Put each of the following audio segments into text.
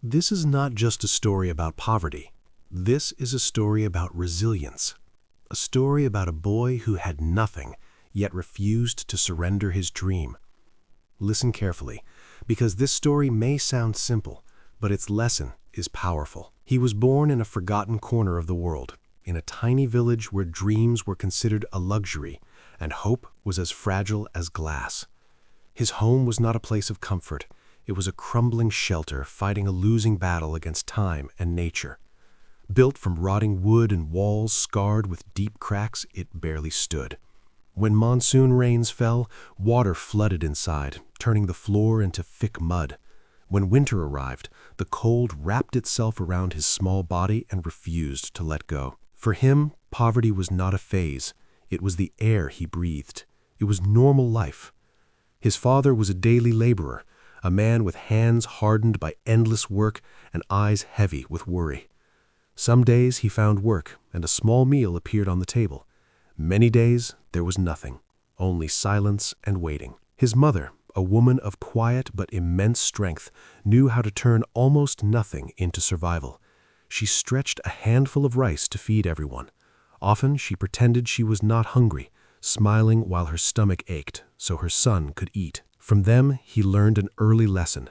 This is not just a story about poverty. This is a story about resilience. A story about a boy who had nothing, yet refused to surrender his dream. Listen carefully, because this story may sound simple, but its lesson is powerful. He was born in a forgotten corner of the world, in a tiny village where dreams were considered a luxury and hope was as fragile as glass. His home was not a place of comfort. It was a crumbling shelter fighting a losing battle against time and nature. Built from rotting wood and walls scarred with deep cracks, it barely stood. When monsoon rains fell, water flooded inside, turning the floor into thick mud. When winter arrived, the cold wrapped itself around his small body and refused to let go. For him, poverty was not a phase. It was the air he breathed. It was normal life. His father was a daily laborer, a man with hands hardened by endless work and eyes heavy with worry. Some days he found work, and a small meal appeared on the table. Many days there was nothing, only silence and waiting. His mother, a woman of quiet but immense strength, knew how to turn almost nothing into survival. She stretched a handful of rice to feed everyone. Often she pretended she was not hungry, smiling while her stomach ached so her son could eat. From them, he learned an early lesson.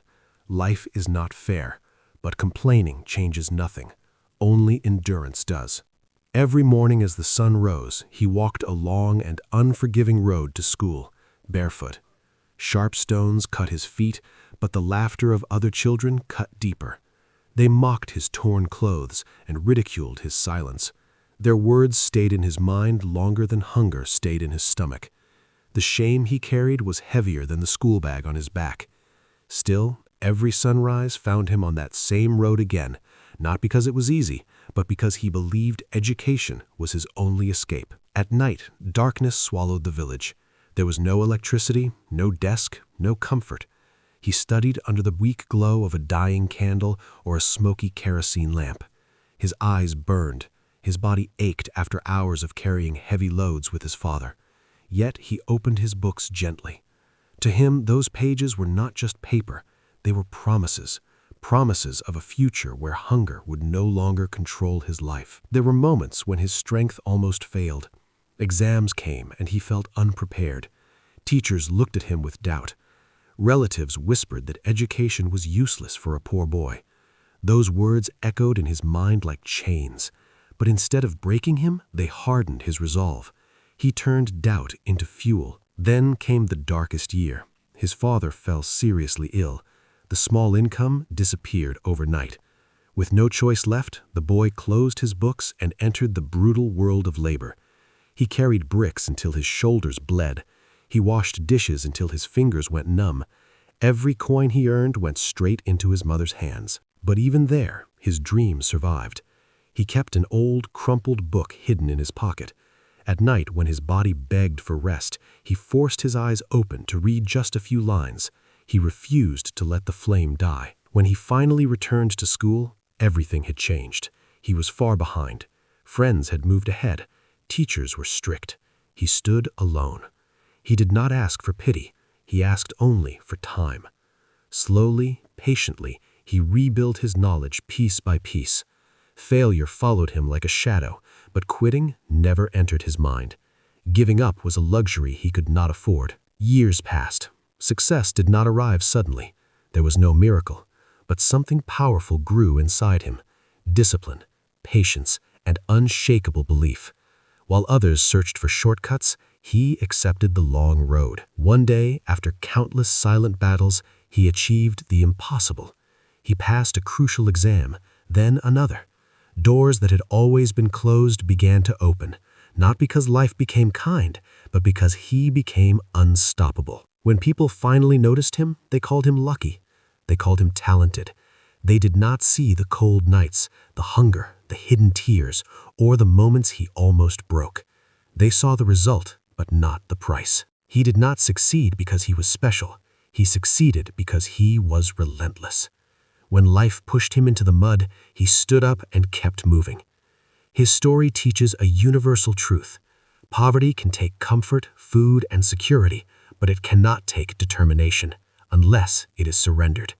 Life is not fair, but complaining changes nothing. Only endurance does. Every morning as the sun rose, he walked a long and unforgiving road to school, barefoot. Sharp stones cut his feet, but the laughter of other children cut deeper. They mocked his torn clothes and ridiculed his silence. Their words stayed in his mind longer than hunger stayed in his stomach. The shame he carried was heavier than the school bag on his back. Still, every sunrise found him on that same road again, not because it was easy, but because he believed education was his only escape. At night, darkness swallowed the village. There was no electricity, no desk, no comfort. He studied under the weak glow of a dying candle or a smoky kerosene lamp. His eyes burned. His body ached after hours of carrying heavy loads with his father. Yet he opened his books gently. To him, those pages were not just paper. They were promises. Promises of a future where hunger would no longer control his life. There were moments when his strength almost failed. Exams came and he felt unprepared. Teachers looked at him with doubt. Relatives whispered that education was useless for a poor boy. Those words echoed in his mind like chains. But instead of breaking him, they hardened his resolve. He turned doubt into fuel. Then came the darkest year. His father fell seriously ill. The small income disappeared overnight. With no choice left, the boy closed his books and entered the brutal world of labor. He carried bricks until his shoulders bled. He washed dishes until his fingers went numb. Every coin he earned went straight into his mother's hands. But even there, his dream survived. He kept an old, crumpled book hidden in his pocket. At night, when his body begged for rest, he forced his eyes open to read just a few lines. He refused to let the flame die. When he finally returned to school, everything had changed. He was far behind. Friends had moved ahead. Teachers were strict. He stood alone. He did not ask for pity. He asked only for time. Slowly, patiently, he rebuilt his knowledge piece by piece. Failure followed him like a shadow, but quitting never entered his mind. Giving up was a luxury he could not afford. Years passed. Success did not arrive suddenly. There was no miracle, but something powerful grew inside him. Discipline, patience, and unshakable belief. While others searched for shortcuts, he accepted the long road. One day, after countless silent battles, he achieved the impossible. He passed a crucial exam, then another. Doors that had always been closed began to open, not because life became kind, but because he became unstoppable. When people finally noticed him, they called him lucky. They called him talented. They did not see the cold nights, the hunger, the hidden tears, or the moments he almost broke. They saw the result, but not the price. He did not succeed because he was special. He succeeded because he was relentless. When life pushed him into the mud, he stood up and kept moving. His story teaches a universal truth. Poverty can take comfort, food, and security, but it cannot take determination, unless it is surrendered.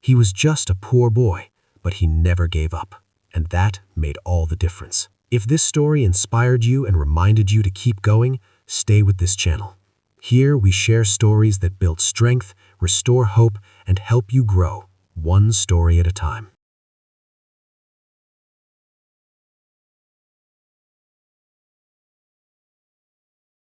He was just a poor boy, but he never gave up, and that made all the difference. If this story inspired you and reminded you to keep going, stay with this channel. Here we share stories that build strength, restore hope, and help you grow, one story at a time.